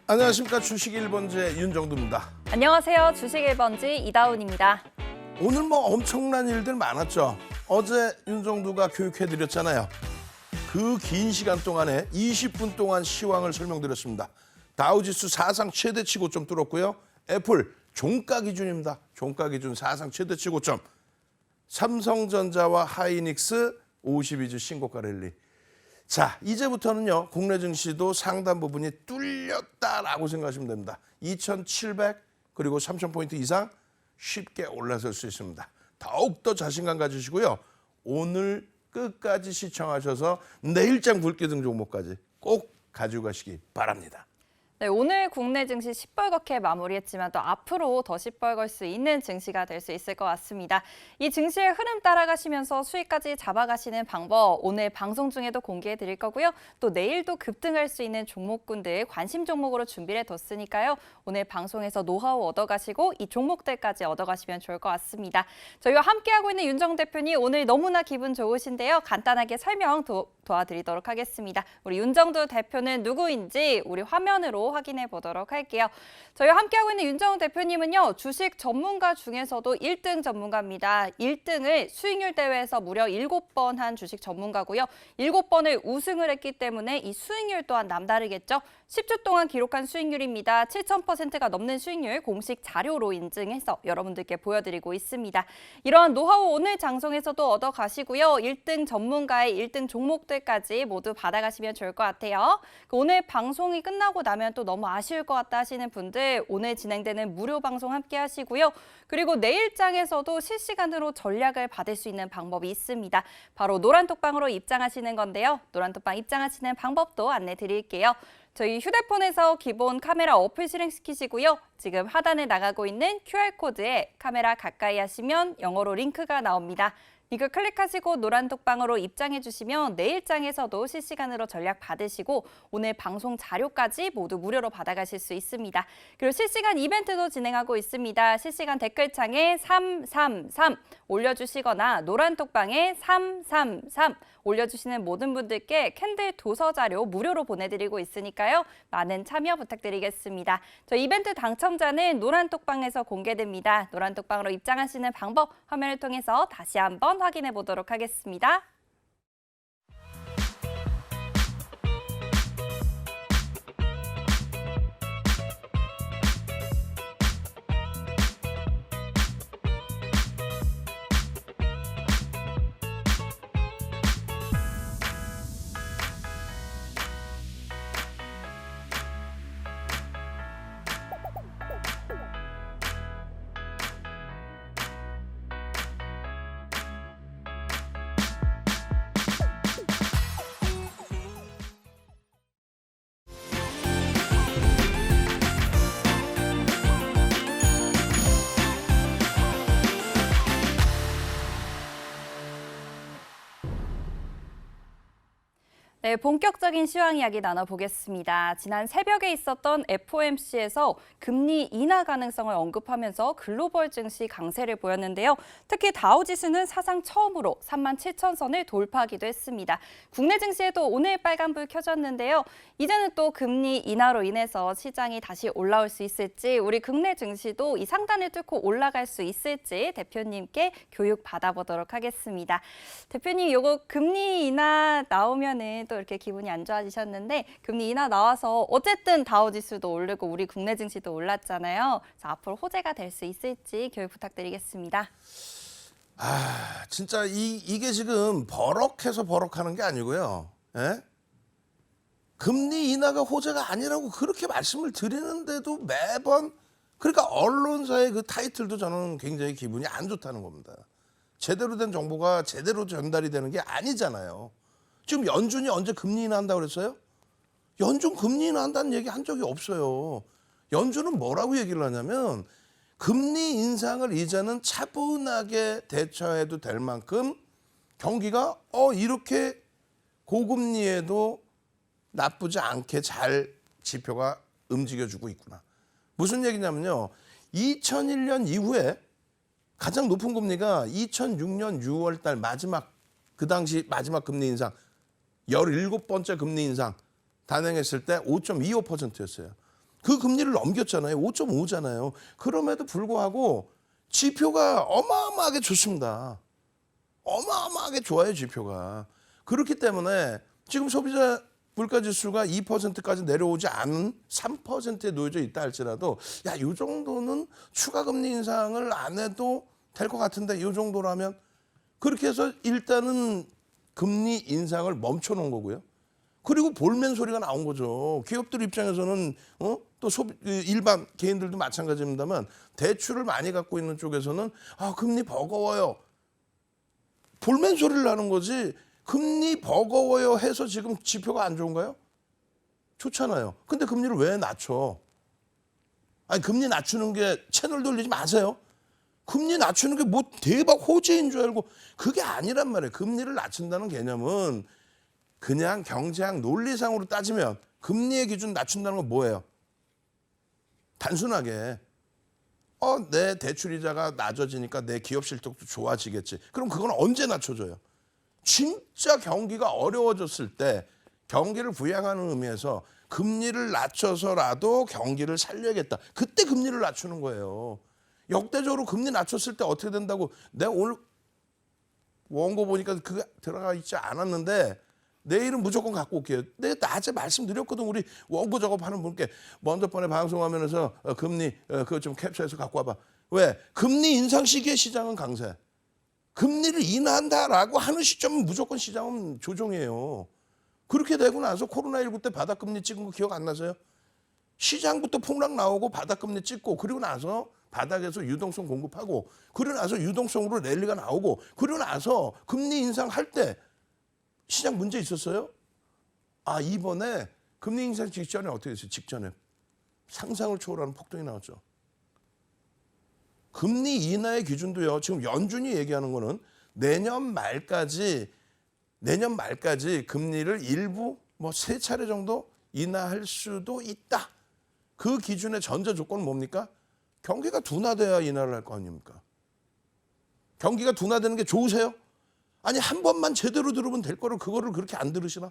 안녕하십니까. 주식 1번지의 윤정두입니다. 안녕하세요. 주식 1번지 이다운입니다. 오늘 엄청난 일들 많았죠. 어제 윤정두가 교육해드렸잖아요. 그 긴 시간 동안에 20분 동안 시황을 설명드렸습니다. 다우지수 사상 최대치 고점 뚫었고요. 애플 종가 기준입니다. 종가 기준 사상 최대치 고점. 삼성전자와 하이닉스 52주 신고가 랠리. 자, 이제부터는요, 국내 증시도 상당 부분이 뚫렸다라고 생각하시면 됩니다. 2,700 그리고 3,000포인트 이상 쉽게 올라설 수 있습니다. 더욱더 자신감 가지시고요. 오늘 끝까지 시청하셔서 내일장 불기등 종목까지 꼭 가지고 가시기 바랍니다. 네, 오늘 국내 증시 시뻘겋게 마무리했지만 또 앞으로 더 시뻘걸 수 있는 증시가 될 수 있을 것 같습니다. 이 증시의 흐름 따라가시면서 수익까지 잡아가시는 방법 오늘 방송 중에도 공개해 드릴 거고요. 또 내일도 급등할 수 있는 종목군들 관심 종목으로 준비를 해뒀으니까요. 오늘 방송에서 노하우 얻어가시고 이 종목들까지 얻어가시면 좋을 것 같습니다. 저희와 함께하고 있는 윤정 대표님 오늘 너무나 기분 좋으신데요. 간단하게 설명 도와드리도록 하겠습니다. 우리 윤정두 대표는 누구인지 우리 화면으로 확인해 보도록 할게요. 저희와 함께하고 있는 윤정두 대표님은요. 주식 전문가 중에서도 1등 전문가입니다. 1등을 수익률 대회에서 무려 7번 한 주식 전문가고요. 7번을 우승을 했기 때문에 이 수익률 또한 남다르겠죠. 10주 동안 기록한 수익률입니다. 7,000%가 넘는 수익률 공식 자료로 인증해서 여러분들께 보여드리고 있습니다. 이러한 노하우 오늘 장송에서도 얻어가시고요. 1등 전문가의 1등 종목들까지 모두 받아가시면 좋을 것 같아요. 오늘 방송이 끝나고 나면 또 너무 아쉬울 것 같다 하시는 분들 오늘 진행되는 무료 방송 함께 하시고요. 그리고 내일장에서도 실시간으로 전략을 받을 수 있는 방법이 있습니다. 바로 노란톡방으로 입장하시는 건데요. 노란톡방 입장하시는 방법도 안내 드릴게요. 저희 휴대폰에서 기본 카메라 어플 실행시키시고요. 지금 하단에 나가고 있는 QR코드에 카메라 가까이 하시면 영어로 링크가 나옵니다. 링크 클릭하시고 노란톡방으로 입장해 주시면 내일장에서도 실시간으로 전략 받으시고 오늘 방송 자료까지 모두 무료로 받아가실 수 있습니다. 그리고 실시간 이벤트도 진행하고 있습니다. 실시간 댓글창에 333 올려주시거나 노란톡방에 333 올려주시는 모든 분들께 캔들 도서 자료 무료로 보내드리고 있으니까요. 많은 참여 부탁드리겠습니다. 저희 이벤트 당첨자는 노란톡방에서 공개됩니다. 노란톡방으로 입장하시는 방법 화면을 통해서 다시 한번 확인해 보도록 하겠습니다. 네, 본격적인 시황 이야기 나눠보겠습니다. 지난 새벽에 있었던 FOMC에서 금리 인하 가능성을 언급하면서 글로벌 증시 강세를 보였는데요. 특히 다우지수는 사상 처음으로 37,000선을 돌파하기도 했습니다. 국내 증시에도 오늘 빨간불 켜졌는데요. 이제는 또 금리 인하로 인해서 시장이 다시 올라올 수 있을지 우리 국내 증시도 이 상단을 뚫고 올라갈 수 있을지 대표님께 교육 받아보도록 하겠습니다. 대표님, 요거 금리 인하 나오면은 또 이렇게 기분이 안 좋아지셨는데 금리 인하 나와서 어쨌든 다우지수도 오르고 우리 국내 증시도 올랐잖아요. 그래서 앞으로 호재가 될 수 있을지 교육 부탁드리겠습니다. 진짜 이게 지금 버럭해서 버럭하는 게 아니고요. 예? 금리 인하가 호재가 아니라고 그렇게 말씀을 드리는데도 매번 그러니까 언론사의 그 타이틀도 저는 굉장히 기분이 안 좋다는 겁니다. 제대로 된 정보가 제대로 전달이 되는 게 아니잖아요. 지금 연준이 언제 금리 인하한다고 그랬어요? 연준 금리 인하한다는 얘기 한 적이 없어요. 연준은 뭐라고 얘기를 하냐면 금리 인상을 이제는 차분하게 대처해도 될 만큼 경기가 이렇게 고금리에도 나쁘지 않게 잘 지표가 움직여주고 있구나. 무슨 얘기냐면요. 2001년 이후에 가장 높은 금리가 2006년 6월 달 마지막 그 당시 마지막 금리 인상 17번째 금리 인상 단행했을 때 5.25%였어요. 그 금리를 넘겼잖아요. 5.5잖아요. 그럼에도 불구하고 지표가 어마어마하게 좋습니다. 어마어마하게 좋아요, 지표가. 그렇기 때문에 지금 소비자 물가지수가 2%까지 내려오지 않은 3%에 놓여져 있다 할지라도 야, 이 정도는 추가 금리 인상을 안 해도 될 것 같은데 이 정도라면 그렇게 해서 일단은 금리 인상을 멈춰 놓은 거고요. 그리고 볼멘 소리가 나온 거죠. 기업들 입장에서는 또 일반 개인들도 마찬가지입니다만 대출을 많이 갖고 있는 쪽에서는 금리 버거워요. 볼멘 소리를 하는 거지. 금리 버거워요 해서 지금 지표가 안 좋은가요? 좋잖아요. 근데 금리를 왜 낮춰? 아니 금리 낮추는 게 채널 돌리지 마세요. 금리 낮추는 게 뭐 대박 호재인 줄 알고 그게 아니란 말이에요. 금리를 낮춘다는 개념은 그냥 경제학 논리상으로 따지면 금리의 기준 낮춘다는 건 뭐예요? 단순하게 내 대출이자가 낮아지니까 내 기업 실적도 좋아지겠지. 그럼 그건 언제 낮춰줘요? 진짜 경기가 어려워졌을 때 경기를 부양하는 의미에서 금리를 낮춰서라도 경기를 살려야겠다. 그때 금리를 낮추는 거예요. 역대적으로 금리 낮췄을 때 어떻게 된다고 내가 오늘 원고 보니까 그게 들어가 있지 않았는데 내일은 무조건 갖고 올게요. 내가 낮에 말씀드렸거든. 우리 원고 작업하는 분께 먼저 번에 방송하면서 금리 그거 좀 캡처해서 갖고 와봐. 왜? 금리 인상 시기에 시장은 강세. 금리를 인하한다라고 하는 시점은 무조건 시장은 조정이에요. 그렇게 되고 나서 코로나19 때 바닥금리 찍은 거 기억 안 나세요? 시장부터 폭락 나오고 바닥금리 찍고 그리고 나서 바닥에서 유동성 공급하고 그리고 나서 유동성으로 랠리가 나오고 그리고 나서 금리 인상할 때 시장 문제 있었어요? 이번에 금리 인상 직전에 어떻게 됐어요? 직전에 상상을 초월하는 폭등이 나왔죠. 금리 인하의 기준도요. 지금 연준이 얘기하는 거는 내년 말까지 금리를 일부 세 차례 정도 인하할 수도 있다. 그 기준의 전제 조건은 뭡니까? 경기가 둔화돼야 인하를 할 거 아닙니까? 경기가 둔화되는 게 좋으세요? 아니 한 번만 제대로 들으면 될 거를 그거를 그렇게 안 들으시나?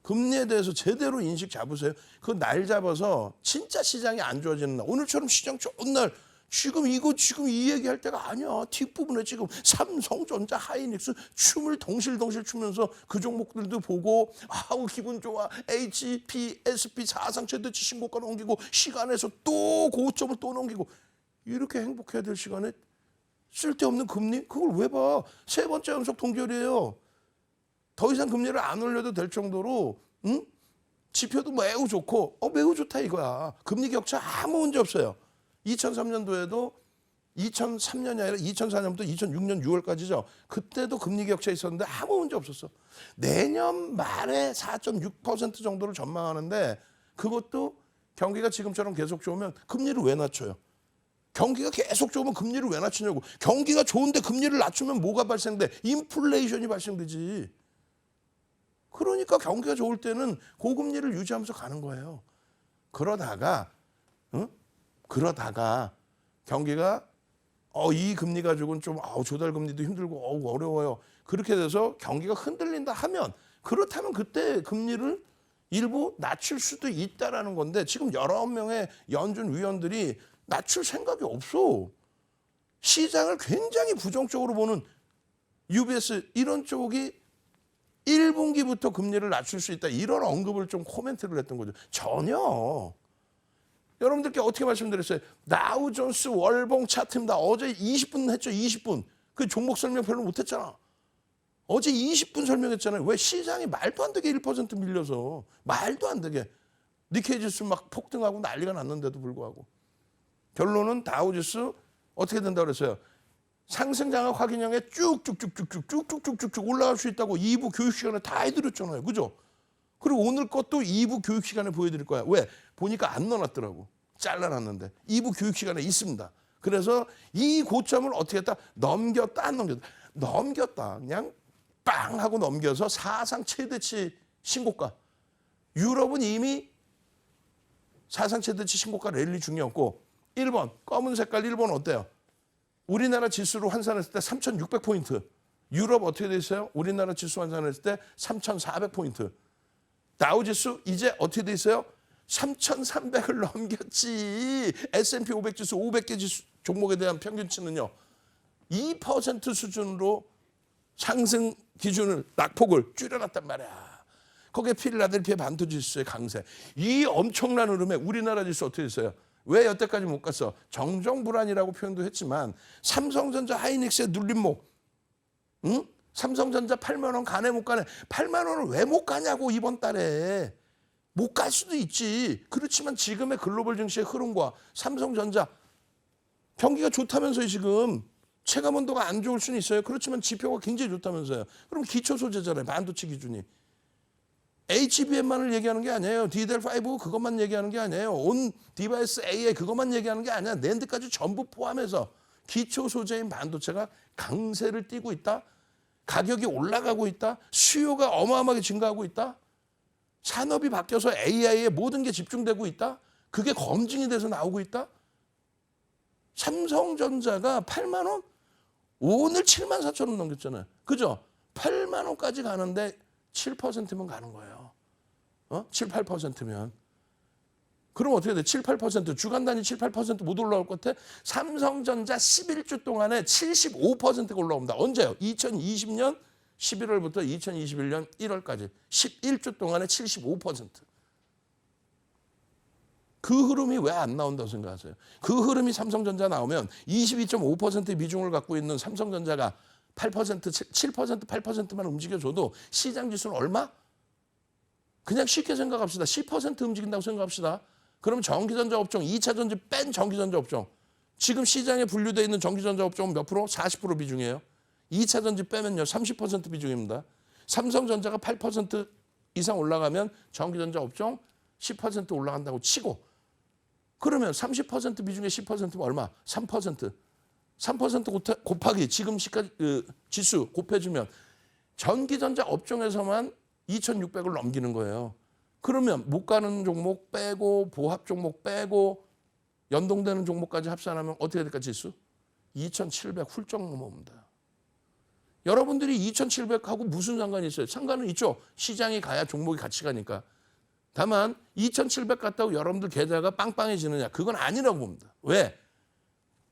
금리에 대해서 제대로 인식 잡으세요. 그 날 잡아서 진짜 시장이 안 좋아지는 날. 오늘처럼 시장 좋은 날 지금 이 얘기할 때가 아니야. 뒷부분에 지금 삼성전자, 하이닉스 춤을 덩실덩실 추면서 그 종목들도 보고 기분 좋아. HP, SP 사상 최대치 신고가 넘기고 시간에서 또 고점을 또 넘기고 이렇게 행복해야 될 시간에 쓸데없는 금리? 그걸 왜 봐? 세 번째 연속 동결이에요. 더 이상 금리를 안 올려도 될 정도로 지표도 매우 좋고 매우 좋다 이거야. 금리 격차 아무 문제 없어요. 2003년도에도 2003년이 아니라 2004년부터 2006년 6월까지죠. 그때도 금리 격차 있었는데 아무 문제 없었어. 내년 말에 4.6% 정도를 전망하는데 그것도 경기가 지금처럼 계속 좋으면 금리를 왜 낮춰요? 경기가 계속 좋으면 금리를 왜 낮추냐고. 경기가 좋은데 금리를 낮추면 뭐가 발생돼? 인플레이션이 발생되지. 그러니까 경기가 좋을 때는 고금리를 유지하면서 가는 거예요. 그러다가 경기가 이 금리 가지고는 좀 조달 금리도 힘들고 어려워요. 그렇게 돼서 경기가 흔들린다 하면 그렇다면 그때 금리를 일부 낮출 수도 있다라는 건데 지금 19명의 연준 위원들이 낮출 생각이 없어. 시장을 굉장히 부정적으로 보는 UBS 이런 쪽이 1분기부터 금리를 낮출 수 있다. 이런 언급을 좀 코멘트를 했던 거죠. 전혀. 여러분들께 어떻게 말씀드렸어요? 다우존스 월봉 차트입니다. 어제 20분 했죠. 20분. 그 종목 설명 별로 못했잖아. 어제 20분 설명했잖아요. 왜? 시장이 말도 안 되게 1% 밀려서. 말도 안 되게. 니케이 지수 막 폭등하고 난리가 났는데도 불구하고. 결론은 다우지수 어떻게 된다고 그랬어요? 상승장악 확인형에 쭉쭉쭉쭉쭉쭉쭉쭉 올라갈 수 있다고 2부 교육 시간에 다 해드렸잖아요. 그죠? 그리고 오늘 것도 2부 교육 시간에 보여드릴 거야. 왜? 보니까 안 넣어놨더라고. 잘라놨는데. 2부 교육 시간에 있습니다. 그래서 이 고점을 어떻게 했다? 넘겼다 안 넘겼다? 넘겼다. 그냥 빵 하고 넘겨서 사상 최대치 신고가. 유럽은 이미 사상 최대치 신고가 랠리 중이었고 1번 검은 색깔 1번 어때요? 우리나라 지수로 환산했을 때 3,600포인트. 유럽 어떻게 돼 있어요? 우리나라 지수 환산했을 때 3,400포인트. 다우지수 이제 어떻게 돼 있어요? 3,300을 넘겼지. S&P 500 지수 500개 지수 종목에 대한 평균치는요. 2% 수준으로 상승 기준을 낙폭을 줄여놨단 말이야. 거기에 필라델피아 반도 지수의 강세. 이 엄청난 흐름에 우리나라 지수 어떻게 됐어요? 왜 여태까지 못 갔어? 정정불안이라고 표현도 했지만 삼성전자 하이닉스의 눌림목. 응? 삼성전자 8만 원 가네 못 가네. 8만 원을 왜 못 가냐고 이번 달에. 못 갈 수도 있지. 그렇지만 지금의 글로벌 증시의 흐름과 삼성전자 경기가 좋다면서요 지금. 체감 온도가 안 좋을 수는 있어요. 그렇지만 지표가 굉장히 좋다면서요. 그럼 기초 소재잖아요. 반도체 기준이. HBM만을 얘기하는 게 아니에요. DDR5 그것만 얘기하는 게 아니에요. 온 디바이스 AI 그것만 얘기하는 게 아니야. 낸드까지 전부 포함해서 기초 소재인 반도체가 강세를 띠고 있다. 가격이 올라가고 있다. 수요가 어마어마하게 증가하고 있다. 산업이 바뀌어서 AI에 모든 게 집중되고 있다. 그게 검증이 돼서 나오고 있다. 삼성전자가 8만 원? 오늘 7만 4천 원 넘겼잖아요. 그죠? 8만 원까지 가는데 7%면 가는 거예요. 7, 8%면. 그럼 어떻게 돼? 7, 8% 주간 단위 7, 8% 못 올라올 것 같아? 삼성전자 11주 동안에 75%가 올라옵니다. 언제요? 2020년 11월부터 2021년 1월까지 11주 동안에 75%. 그 흐름이 왜 안 나온다고 생각하세요? 그 흐름이 삼성전자 나오면 22.5%의 비중을 갖고 있는 삼성전자가 8%, 7%, 8%만 움직여줘도 시장 지수는 얼마? 그냥 쉽게 생각합시다. 10% 움직인다고 생각합시다. 그럼 전기전자 업종, 2차 전지 뺀 전기전자 업종. 지금 시장에 분류되어 있는 전기전자 업종은 몇 프로? 40% 비중이에요. 2차 전지 빼면요. 30% 비중입니다. 삼성전자가 8% 이상 올라가면 전기전자 업종 10% 올라간다고 치고 그러면 30% 비중의 10%면 얼마? 3%. 3% 곱하기 지금 시가 지수 곱해주면 전기전자 업종에서만 2,600을 넘기는 거예요. 그러면 못 가는 종목 빼고 보합 종목 빼고 연동되는 종목까지 합산하면 어떻게 될까 지수? 2,700 훌쩍 넘어옵니다. 여러분들이 2,700하고 무슨 상관이 있어요? 상관은 있죠. 시장이 가야 종목이 같이 가니까. 다만 2,700 갔다고 여러분들 계좌가 빵빵해지느냐? 그건 아니라고 봅니다. 왜?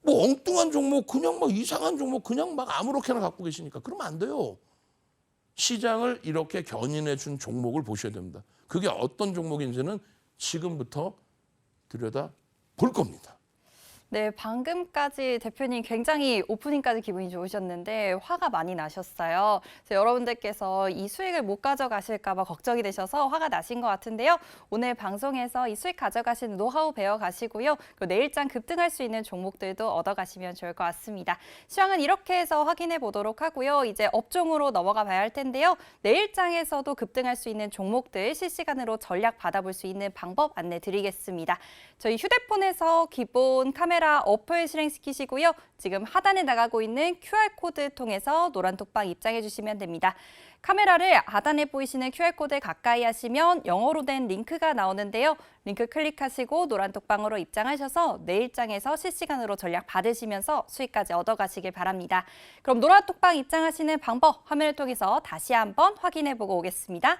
뭐 엉뚱한 종목, 그냥 막 이상한 종목, 그냥 막 아무렇게나 갖고 계시니까. 그러면 안 돼요. 시장을 이렇게 견인해 준 종목을 보셔야 됩니다. 그게 어떤 종목인지는 지금부터 들여다 볼 겁니다. 네, 방금까지 대표님 굉장히 오프닝까지 기분이 좋으셨는데 화가 많이 나셨어요. 그래서 여러분들께서 이 수익을 못 가져가실까 봐 걱정이 되셔서 화가 나신 것 같은데요. 오늘 방송에서 이 수익 가져가시는 노하우 배워가시고요. 그리고 내일장 급등할 수 있는 종목들도 얻어가시면 좋을 것 같습니다. 시황은 이렇게 해서 확인해 보도록 하고요. 이제 업종으로 넘어가 봐야 할 텐데요. 내일장에서도 급등할 수 있는 종목들 실시간으로 전략 받아볼 수 있는 방법 안내 드리겠습니다. 저희 휴대폰에서 기본 카메라 어플 실행시키시고요. 지금 하단에 나가고 있는 QR코드 통해서 노란톡방 입장해 주시면 됩니다. 카메라를 하단에 보이시는 QR코드에 가까이 하시면 영어로 된 링크가 나오는데요. 링크 클릭하시고 노란톡방으로 입장하셔서 내일장에서 실시간으로 전략 받으시면서 수익까지 얻어가시길 바랍니다. 그럼 노란톡방 입장하시는 방법 화면을 통해서 다시 한번 확인해 보고 오겠습니다.